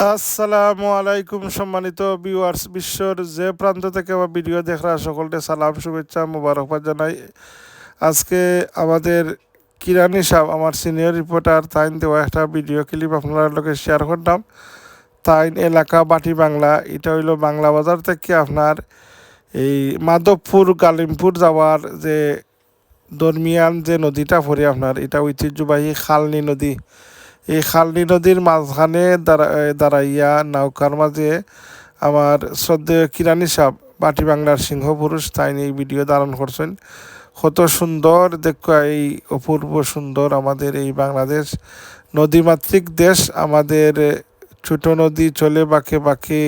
আসসালামু আলাইকুম সম্মানিত ভিউয়ার্স, বিশ্বর যে প্রান্ত থেকে আমার ভিডিও দেখরা সকলকে সালাম শুভেচ্ছা মোবারকবাদ জানাই। আজকে আমাদের কিরানি সাহেব আমার সিনিয়র রিপোর্টার তাইন দেওয়া একটা ভিডিও ক্লিপ আপনার লোকে শেয়ার করলাম। তাইন এলাকা বাটি বাংলা, এটা হইল বাংলা বাজার থেকে আপনার এই মাধবপুর গালিমপুর যাওয়ার যে দরমিয়ান যে নদীটা পড়ে আপনার, এটা ঐতিহ্যবাহী খালনি নদী। এই খালনি নদীর মাঝখানে দাঁড়াইয়া নৌকার মাঝে আমার শ্রদ্ধেয় কিরানি সাহেব বাটি বাংলার সিংহ পুরুষ তাই এই ভিডিও ধারণ করছেন। কত সুন্দর দেখো, এই অপূর্ব সুন্দর আমাদের এই বাংলাদেশ নদীমাতৃক দেশ। আমাদের ছোট নদী চলে বাঁকে বাঁকে।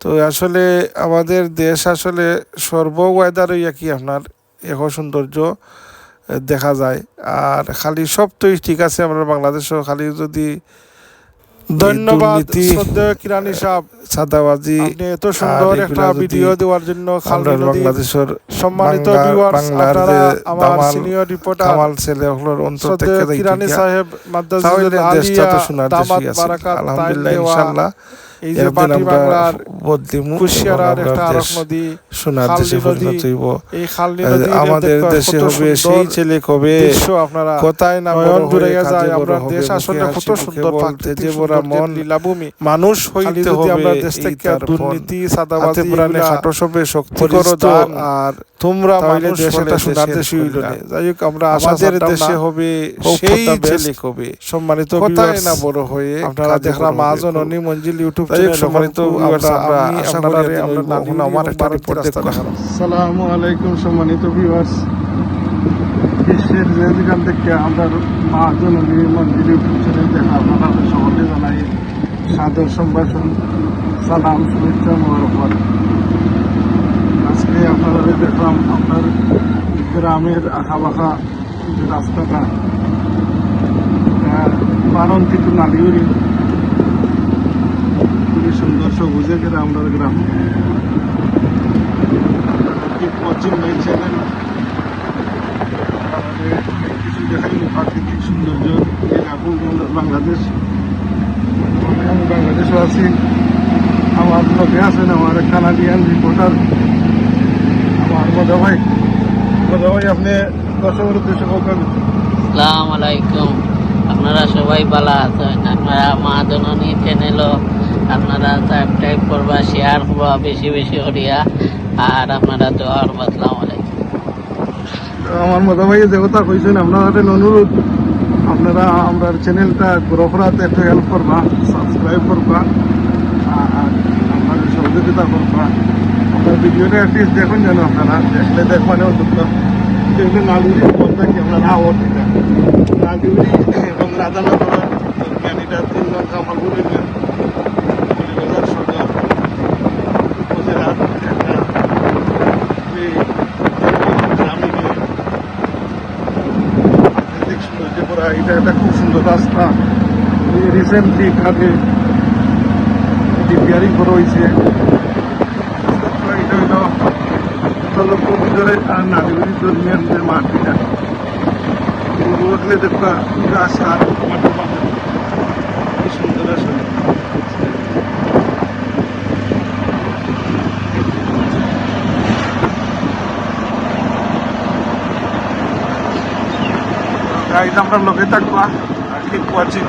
তো আসলে আমাদের দেশ আসলে সর্ব ওয়েদার হইয়া কি আপনার এক সৌন্দর্য দেখা যায়। আর খালি সব তো ঠিক আছে আমরা বাংলাদেশও, খালি যদি ধন্যবাদ শ্রদ্ধেয় কিরানি সাহেব সাদাবাজি এত সুন্দর একটা ভিডিও দেওয়ার জন্য। বাংলাদেশের সম্মানিত ভিউয়ার্স, আপনারা আমার সিনিয়র রিপোর্টার কামাল ছেলে হলোর অন্তর থেকে কিরানি সাহেব মাদ্রাসার আলিয়া দামাত বারাকাত আলহামদুলিল্লাহ ইনশাআল্লাহ। এই যে বাটি বাংলার কুশিয়ারার একটা আরক নদী সোনার দেশে পরিণত হইব। এই খালনি নদী আমাদের দেশে হবে, সেই ছেলে কবে আপনারা কোথায় না নয়ন জুড়ে যায়। আমরা দেশ আসলে কত সুন্দর প্রাকৃতিক বড় মন লীলাভূমি। মানুষ হইতে হবে আমরা দেশ থেকে দুর্নীতি সাদাবাজি প্রাণে খাটো সবে শক্তি করো দান। আর তোমরা মানুষ দেশটা সোনার দেশ হইল না। যাই হোক, আমরা আমাদের দেশে হবে সেই ছেলে কবে। সম্মানিত কোথায় না বড় হয়ে আপনারা দেখলাম মা জননী মঞ্জিল ইউটিউব সম্মানিত আমার একটা রিপোর্ট দেখলাম। আসসালামু আলাইকুম সম্মানিত ভিউয়ার্স, বিশ্বের যে যেখান থেকে আমরা মা জননী মন্দির ইউটিউব চ্যানেল দেখা আপনারা সকলকে জানাই সাদর সম্ভাষণ, সালাম, শুভেচ্ছা, মোবারকবাদ। আজকে আপনারা দেখলাম আপনার গ্রামের আঁকাবাঁকা যে রাস্তাটা বারন্তিত নালিউরি, খুবই সুন্দর সবুজে ঘেরা আমরা গ্রাম। পশ্চিম মেইন চ্যানেল কিছু দেখাইনি প্রাকৃতিক সৌন্দর্য বাংলাদেশ। আমি বাংলাদেশও আছি, আমার লোকে আছেন আমার কানাডিয়ান রিপোর্টার আমার মজা ভাই। আপনি দর্শকের উদ্দেশ্যে বলবেন। আসসালামু আলাইকুম, আপনারা সবাই ভালো আছেন? আপনারা মা জননী চ্যানেলও আপনারা সাবস্ক্রাইব করবা, শেয়ার করবা বেশি বেশি করিয়া, আর আপনারা দোয়া করবা। আসসালামু আলাইকুম। আমার মজা ভাই যে কথা কইছেন, আপনাদের অনুরোধ আপনারা আমার চ্যানেলটা গ্রো করাতে একটু হেল্প করবা, সাবস্ক্রাইব করবা আর আপনাদের সহযোগিতা করবা। আপনার ভিডিওটা অ্যাটলিস্ট দেখুন যেন, আপনারা দেখলে দেখবানে অন্তত দেখলে নালুরি বলতে আপনারা আওয়ার দিতে নালুরি এবং রাধানগর জ্ঞানীটা 3 নং কামালপুর ইউনিয়ন বাজার সদর উপজেলার একটা গ্রামীণ প্রাকৃতিক সৌন্দর্য করা। এটা একটা খুব সুন্দর রাস্তা। রিসেন্টলি আগে রিপেয়ারিং করা হয়েছে। এটা হইল লক্ষ ভিতরে আর নালিগুড়ি দরমিয়ান যে মাটিটা উঠলে দেখবা গাছ আর মাটি পাবে, খুব সুন্দর আসলে। গাড়িটা আমরা লোকে থাকবা আর ঠিক ওয়াচিং।